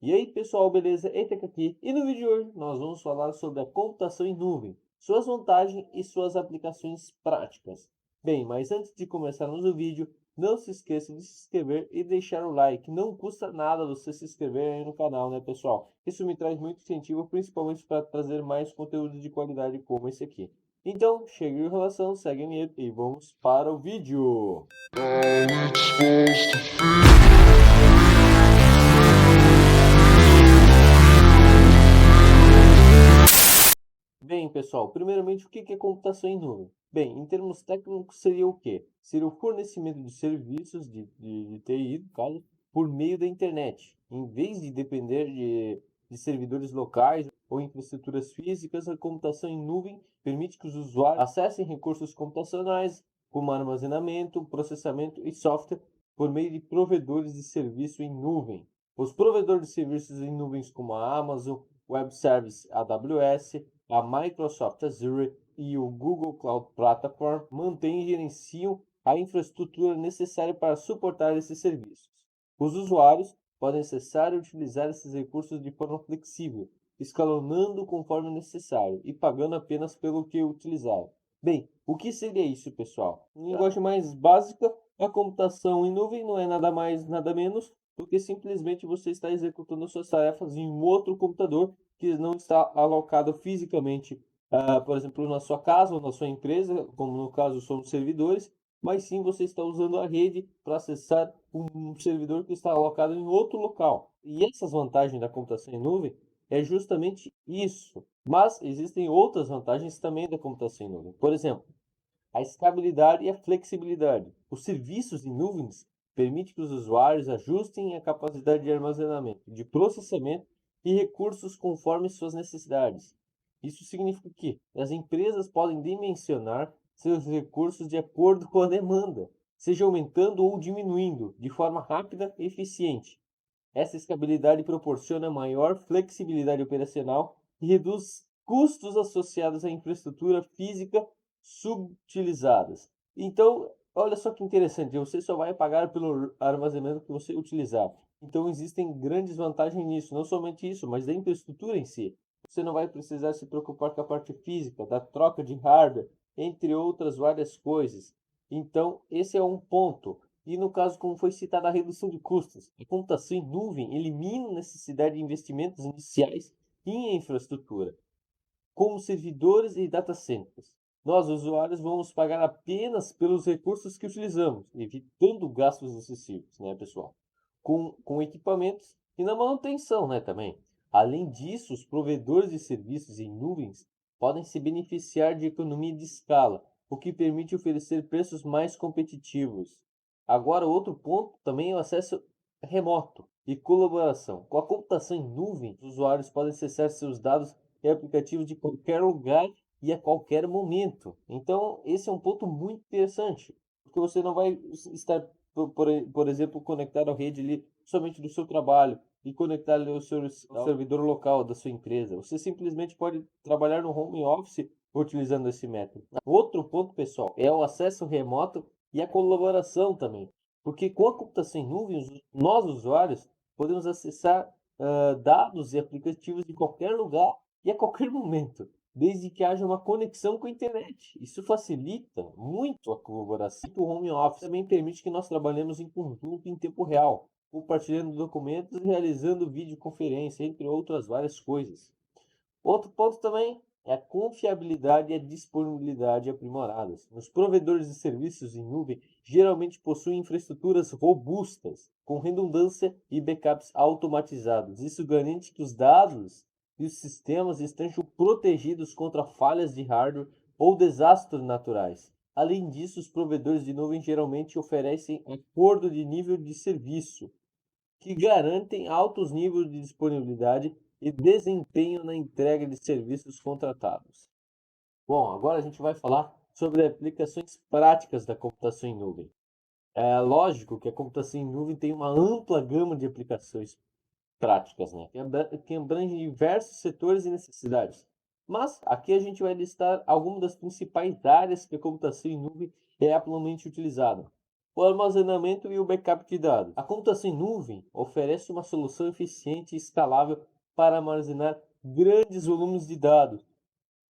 E aí pessoal, beleza? Eita aqui. E no vídeo de hoje nós vamos falar sobre a computação em nuvem, suas vantagens e suas aplicações práticas. Bem, mas antes de começarmos o vídeo, não se esqueça de se inscrever e deixar o like. Não custa nada você se inscrever aí no canal, né pessoal? Isso me traz muito incentivo, principalmente para trazer mais conteúdo de qualidade como esse aqui. Então, chega de enrolação, segue a vinheta e vamos para o vídeo. Bem, pessoal, primeiramente, o que é computação em nuvem? Bem, em termos técnicos, seria o quê? Seria o fornecimento de serviços de TI, no caso, por meio da internet. Em vez de depender de servidores locais ou infraestruturas físicas, a computação em nuvem permite que os usuários acessem recursos computacionais, como armazenamento, processamento e software, por meio de provedores de serviço em nuvem. Os provedores de serviços em nuvens como a Amazon Web Services AWS, a Microsoft Azure e o Google Cloud Platform mantêm e gerenciam a infraestrutura necessária para suportar esses serviços. Os usuários podem acessar e utilizar esses recursos de forma flexível, escalonando conforme necessário e pagando apenas pelo que utilizaram. Bem, o que seria isso, pessoal? Em linguagem mais básica, a computação em nuvem não é nada mais, nada menos do que simplesmente você está executando suas tarefas em um outro computador que não está alocado fisicamente, por exemplo, na sua casa ou na sua empresa, como no caso são os servidores, mas sim você está usando a rede para acessar um servidor que está alocado em outro local. E essas vantagens da computação em nuvem é justamente isso. Mas existem outras vantagens também da computação em nuvem. Por exemplo, a escalabilidade e a flexibilidade. Os serviços em nuvens permitem que os usuários ajustem a capacidade de armazenamento, de processamento e recursos conforme suas necessidades. Isso significa que as empresas podem dimensionar seus recursos de acordo com a demanda, seja aumentando ou diminuindo de forma rápida e eficiente. Essa escalabilidade proporciona maior flexibilidade operacional e reduz custos associados à infraestrutura física subutilizadas. Então, olha só que interessante, você só vai pagar pelo armazenamento que você utilizar. Então, existem grandes vantagens nisso, não somente isso, mas da infraestrutura em si. Você não vai precisar se preocupar com a parte física, da troca de hardware, entre outras várias coisas. Então, esse é um ponto. E no caso, como foi citada, a redução de custos. A computação em nuvem elimina a necessidade de investimentos iniciais em infraestrutura, como servidores e data centers. Nós, usuários, vamos pagar apenas pelos recursos que utilizamos, evitando gastos excessivos, né, pessoal? Com equipamentos e na manutenção, né, também. Além disso, os provedores de serviços em nuvens podem se beneficiar de economia de escala, o que permite oferecer preços mais competitivos. Agora, outro ponto também é o acesso remoto e colaboração. Com a computação em nuvem, os usuários podem acessar seus dados e aplicativos de qualquer lugar e a qualquer momento. Então, esse é um ponto muito interessante, porque você não vai estar, por exemplo, conectado à rede ali somente do seu trabalho e conectar ali ao servidor local da sua empresa. Você simplesmente pode trabalhar no home office utilizando esse método. Outro ponto, pessoal, é o acesso remoto e a colaboração também. Porque com a computação em nuvem, nós usuários podemos acessar dados e aplicativos de qualquer lugar e a qualquer momento, desde que haja uma conexão com a internet. Isso facilita muito a colaboração. O home office também permite que nós trabalhemos em conjunto em tempo real, compartilhando documentos e realizando videoconferência, entre outras várias coisas. Outro ponto também é a confiabilidade e a disponibilidade aprimoradas. Os provedores de serviços em nuvem geralmente possuem infraestruturas robustas, com redundância e backups automatizados. Isso garante que os dados e os sistemas estejam protegidos contra falhas de hardware ou desastres naturais. Além disso, os provedores de nuvem geralmente oferecem acordo de nível de serviço, que garantem altos níveis de disponibilidade e desempenho na entrega de serviços contratados. Bom, agora a gente vai falar sobre aplicações práticas da computação em nuvem. É lógico que a computação em nuvem tem uma ampla gama de aplicações práticas, né? Que abrange diversos setores e necessidades. Mas aqui a gente vai listar algumas das principais áreas que a computação em nuvem é amplamente utilizada. O armazenamento e o backup de dados. A computação em nuvem oferece uma solução eficiente e escalável para armazenar grandes volumes de dados.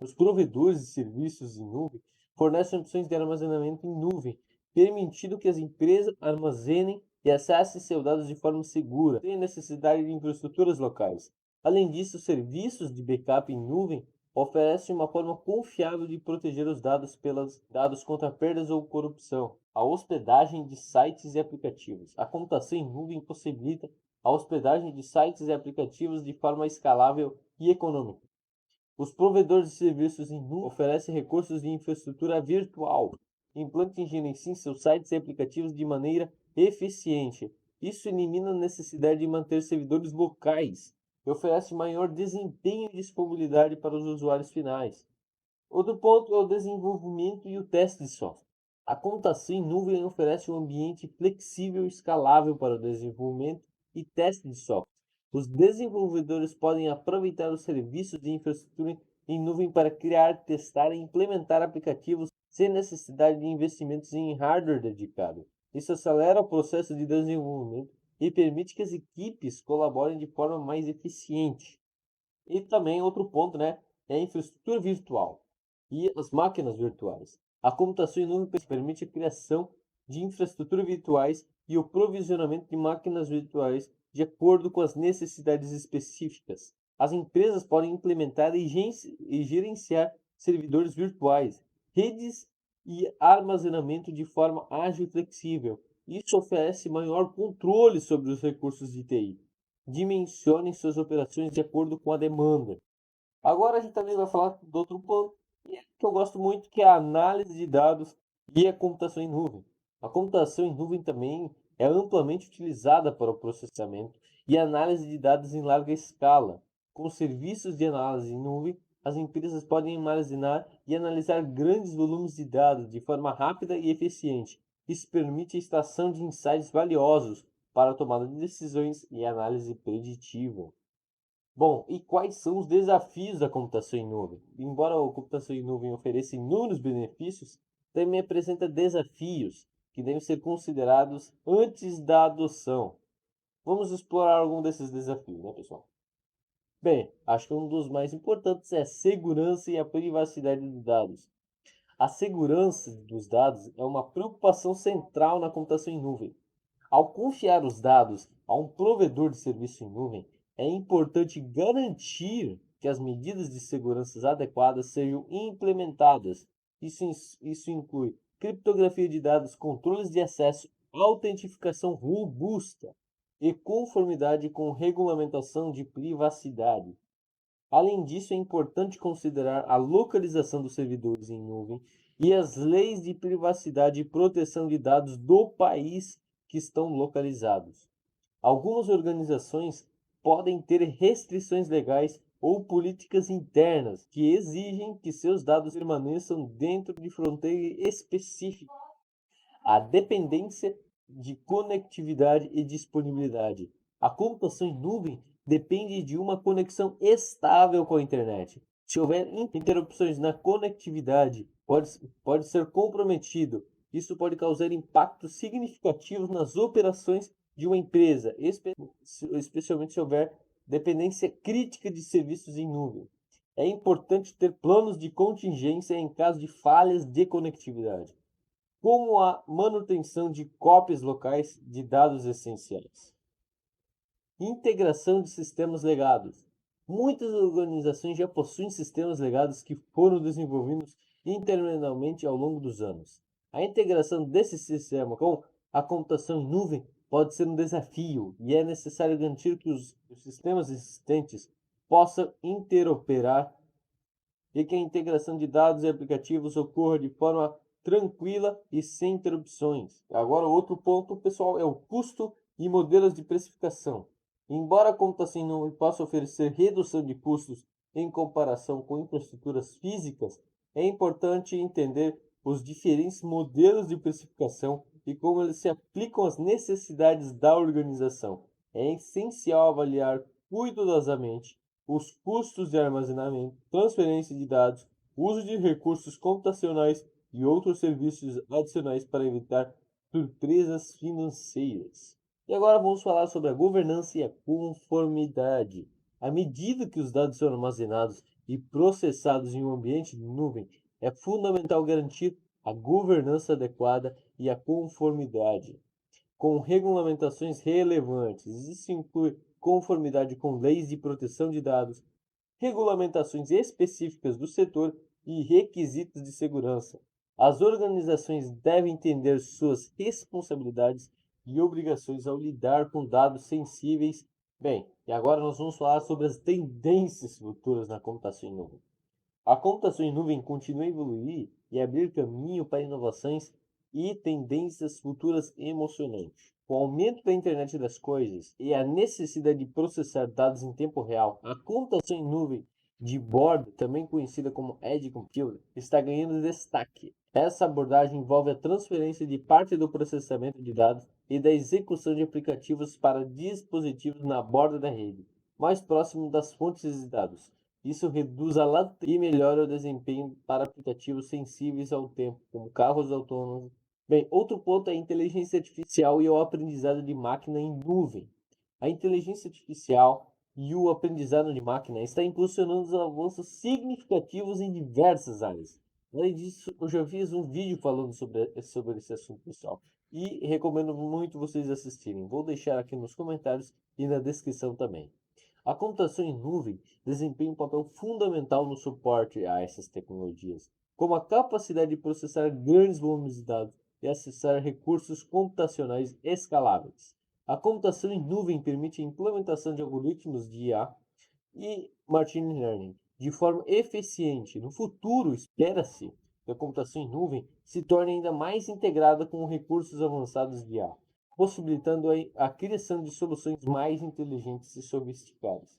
Os provedores de serviços em nuvem fornecem opções de armazenamento em nuvem, permitindo que as empresas armazenem e acessem seus dados de forma segura, sem necessidade de infraestruturas locais. Além disso, serviços de backup em nuvem oferecem uma forma confiável de proteger os dados pelos dados contra perdas ou corrupção. A hospedagem de sites e aplicativos. A computação em nuvem possibilita a hospedagem de sites e aplicativos de forma escalável e econômica. Os provedores de serviços em nuvem oferecem recursos de infraestrutura virtual. Implante e gerencie seus sites e aplicativos de maneira eficiente. Isso elimina a necessidade de manter servidores locais e oferece maior desempenho e disponibilidade para os usuários finais. Outro ponto é o desenvolvimento e o teste de software. A computação em nuvem oferece um ambiente flexível e escalável para o desenvolvimento e teste de software. Os desenvolvedores podem aproveitar os serviços de infraestrutura em nuvem para criar, testar e implementar aplicativos sem necessidade de investimentos em hardware dedicado. Isso acelera o processo de desenvolvimento e permite que as equipes colaborem de forma mais eficiente. E também outro ponto, né, é a infraestrutura virtual e as máquinas virtuais. A computação em nuvem permite a criação de infraestruturas virtuais e o provisionamento de máquinas virtuais de acordo com as necessidades específicas. As empresas podem implementar e gerenciar servidores virtuais, redes e armazenamento de forma ágil e flexível. Isso oferece maior controle sobre os recursos de TI. Dimensionem suas operações de acordo com a demanda. Agora a gente também vai falar do outro ponto que eu gosto muito, que é a análise de dados e a computação em nuvem. A computação em nuvem também é amplamente utilizada para o processamento e análise de dados em larga escala. Com serviços de análise em nuvem, as empresas podem armazenar e analisar grandes volumes de dados de forma rápida e eficiente. Isso permite a extração de insights valiosos para a tomada de decisões e análise preditiva. Bom, e quais são os desafios da computação em nuvem? Embora a computação em nuvem ofereça inúmeros benefícios, também apresenta desafios que devem ser considerados antes da adoção. Vamos explorar algum desses desafios, né, pessoal? Bem, acho que um dos mais importantes é a segurança e a privacidade dos dados. A segurança dos dados é uma preocupação central na computação em nuvem. Ao confiar os dados a um provedor de serviço em nuvem, é importante garantir que as medidas de segurança adequadas sejam implementadas. Isso inclui criptografia de dados, controles de acesso, autentificação robusta e conformidade com regulamentação de privacidade. Além disso, é importante considerar a localização dos servidores em nuvem e as leis de privacidade e proteção de dados do país que estão localizados. Algumas organizações podem ter restrições legais ou políticas internas que exigem que seus dados permaneçam dentro de fronteiras específicas. A dependência de conectividade e disponibilidade. A computação em nuvem depende de uma conexão estável com a internet. Se houver interrupções na conectividade, pode ser comprometido. Isso pode causar impactos significativos nas operações de uma empresa, especialmente se houver dependência crítica de serviços em nuvem. É importante ter planos de contingência em caso de falhas de conectividade, como a manutenção de cópias locais de dados essenciais. Integração de sistemas legados. Muitas organizações já possuem sistemas legados que foram desenvolvidos internamente ao longo dos anos. A integração desse sistema com a computação em nuvem pode ser um desafio e é necessário garantir que os sistemas existentes possam interoperar e que a integração de dados e aplicativos ocorra de forma tranquila e sem interrupções. Agora, outro ponto, pessoal, é o custo e modelos de precificação. Embora a computação em nuvem possa oferecer redução de custos em comparação com infraestruturas físicas, é importante entender os diferentes modelos de precificação e como eles se aplicam às necessidades da organização. É essencial avaliar cuidadosamente os custos de armazenamento, transferência de dados, uso de recursos computacionais e outros serviços adicionais para evitar surpresas financeiras. E agora vamos falar sobre a governança e a conformidade. À medida que os dados são armazenados e processados em um ambiente de nuvem, é fundamental garantir a governança adequada e a conformidade com regulamentações relevantes. Isso inclui conformidade com leis de proteção de dados, regulamentações específicas do setor e requisitos de segurança. As organizações devem entender suas responsabilidades e obrigações ao lidar com dados sensíveis. Bem, e agora nós vamos falar sobre as tendências futuras na computação em nuvem. A computação em nuvem continua a evoluir e abrir caminho para inovações e tendências futuras emocionantes. Com o aumento da internet das coisas e a necessidade de processar dados em tempo real, a computação em nuvem de bordo, também conhecida como Edge Computing, está ganhando destaque. Essa abordagem envolve a transferência de parte do processamento de dados e da execução de aplicativos para dispositivos na borda da rede, mais próximo das fontes de dados. Isso reduz a latência e melhora o desempenho para aplicativos sensíveis ao tempo, como carros autônomos. Bem, outro ponto é a inteligência artificial e o aprendizado de máquina em nuvem. A inteligência artificial e o aprendizado de máquina está impulsionando avanços significativos em diversas áreas. Além disso, eu já fiz um vídeo falando sobre esse assunto, pessoal, e recomendo muito vocês assistirem. Vou deixar aqui nos comentários e na descrição também. A computação em nuvem desempenha um papel fundamental no suporte a essas tecnologias, como a capacidade de processar grandes volumes de dados e acessar recursos computacionais escaláveis. A computação em nuvem permite a implementação de algoritmos de IA e machine learning de forma eficiente. No futuro, espera-se que a computação em nuvem se torne ainda mais integrada com recursos avançados de IA, possibilitando a criação de soluções mais inteligentes e sofisticadas.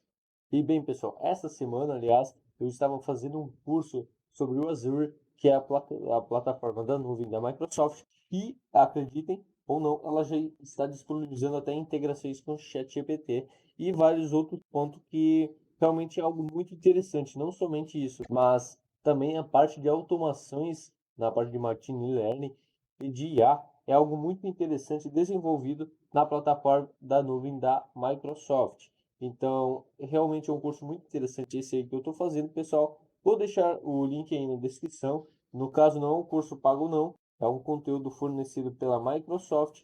E bem, pessoal, essa semana, aliás, eu estava fazendo um curso sobre o Azure, que é a plataforma da nuvem da Microsoft, e, acreditem ou não, ela já está disponibilizando até integrações com o ChatGPT e vários outros pontos que realmente é algo muito interessante. Não somente isso, mas também a parte de automações na parte de machine learning e de IA é algo muito interessante desenvolvido na plataforma da nuvem da Microsoft. Então, realmente é um curso muito interessante esse aí que eu estou fazendo, pessoal. Vou deixar o link aí na descrição. No caso, não é um curso pago, não. É um conteúdo fornecido pela Microsoft,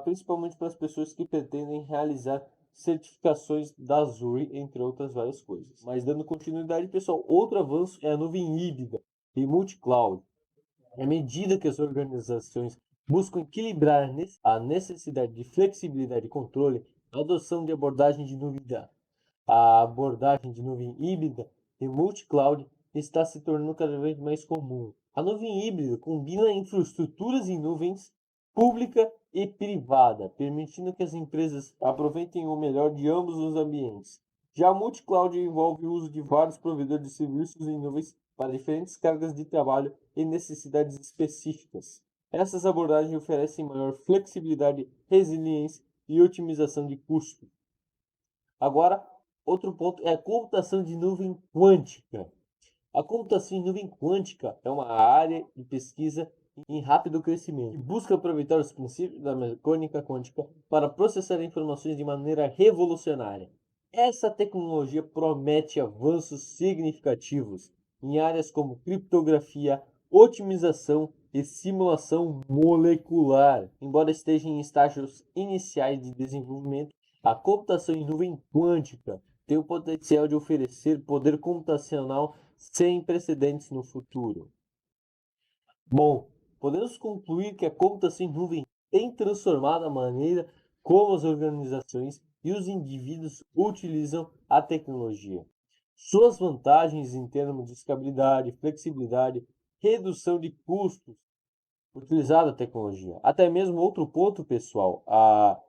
principalmente para as pessoas que pretendem realizar certificações da Azure, entre outras várias coisas. Mas dando continuidade, pessoal, outro avanço é a nuvem híbrida e multi-cloud. À medida que as organizações buscam equilibrar a necessidade de flexibilidade e controle, a adoção de abordagem de nuvem a abordagem de nuvem híbrida e multi-cloud está se tornando cada vez mais comum. A nuvem híbrida combina infraestruturas em nuvens pública e privada, permitindo que as empresas aproveitem o melhor de ambos os ambientes. Já a multi-cloud envolve o uso de vários provedores de serviços em nuvens para diferentes cargas de trabalho e necessidades específicas. Essas abordagens oferecem maior flexibilidade, resiliência e otimização de custo. Agora, outro ponto é a computação de nuvem quântica. A computação em nuvem quântica é uma área de pesquisa em rápido crescimento que busca aproveitar os princípios da mecânica quântica para processar informações de maneira revolucionária. Essa tecnologia promete avanços significativos em áreas como criptografia, otimização e simulação molecular. Embora esteja em estágios iniciais de desenvolvimento, a computação em nuvem quântica tem o potencial de oferecer poder computacional sem precedentes no futuro. Bom, podemos concluir que a computação em nuvem tem transformado a maneira como as organizações e os indivíduos utilizam a tecnologia. Suas vantagens em termos de escalabilidade, flexibilidade, redução de custos utilizar a tecnologia. Até mesmo outro ponto, pessoal,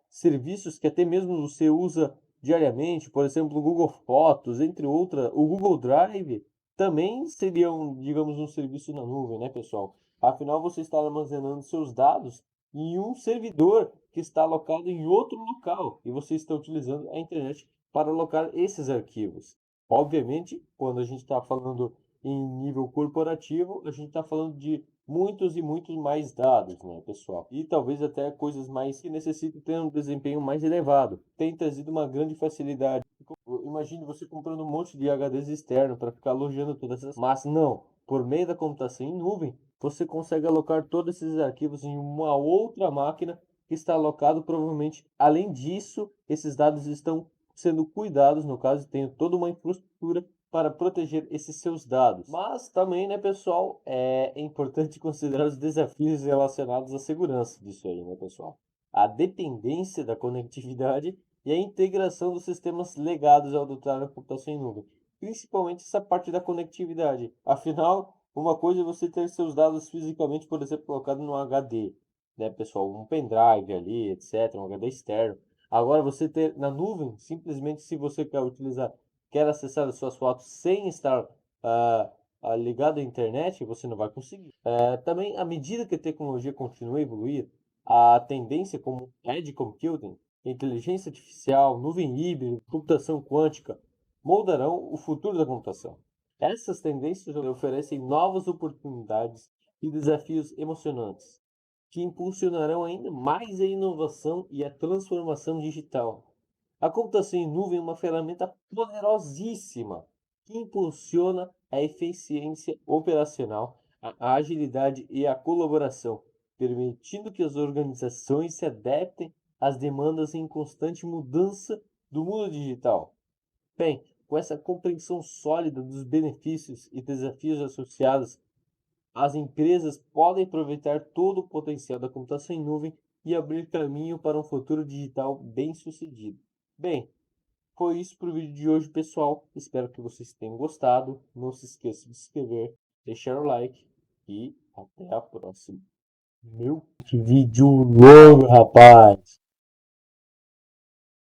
serviços que até mesmo você usa diariamente, por exemplo, o Google Fotos, entre outras, o Google Drive, também seria digamos, um serviço na nuvem, né, pessoal? Afinal, você está armazenando seus dados em um servidor que está alocado em outro local e você está utilizando a internet para alocar esses arquivos. Obviamente, quando a gente está falando em nível corporativo, a gente está falando de muitos e muitos mais dados, né, pessoal? E talvez até coisas mais que necessitam ter um desempenho mais elevado. Tem trazido uma grande facilidade. Imagine você comprando um monte de HDs externos para ficar alojando todas essas. Mas não, por meio da computação em nuvem, você consegue alocar todos esses arquivos em uma outra máquina que está alocado provavelmente. Além disso, esses dados estão sendo cuidados, no caso, tem toda uma infraestrutura para proteger esses seus dados. Mas também, né, pessoal, é importante considerar os desafios relacionados à segurança disso aí, né, pessoal? A dependência da conectividade e a integração dos sistemas legados ao adotar a computação em nuvem, principalmente essa parte da conectividade. Afinal, uma coisa é você ter seus dados fisicamente, por exemplo, colocados no HD, né, pessoal, um pendrive ali, etc, um HD externo. Agora você ter na nuvem, simplesmente se você quer acessar as suas fotos sem estar ligado à internet, você não vai conseguir. Também, à medida que a tecnologia continua a evoluir, a tendência como edge computing, inteligência artificial, nuvem híbrida, computação quântica, moldarão o futuro da computação. Essas tendências oferecem novas oportunidades e desafios emocionantes, que impulsionarão ainda mais a inovação e a transformação digital. A computação em nuvem é uma ferramenta poderosíssima que impulsiona a eficiência operacional, a agilidade e a colaboração, permitindo que as organizações se adaptem às demandas em constante mudança do mundo digital. Bem, com essa compreensão sólida dos benefícios e desafios associados, as empresas podem aproveitar todo o potencial da computação em nuvem e abrir caminho para um futuro digital bem-sucedido. Bem, foi isso para o vídeo de hoje, pessoal. Espero que vocês tenham gostado. Não se esqueça de se inscrever, deixar o like e até a próxima. Meu, que vídeo longo, rapaz!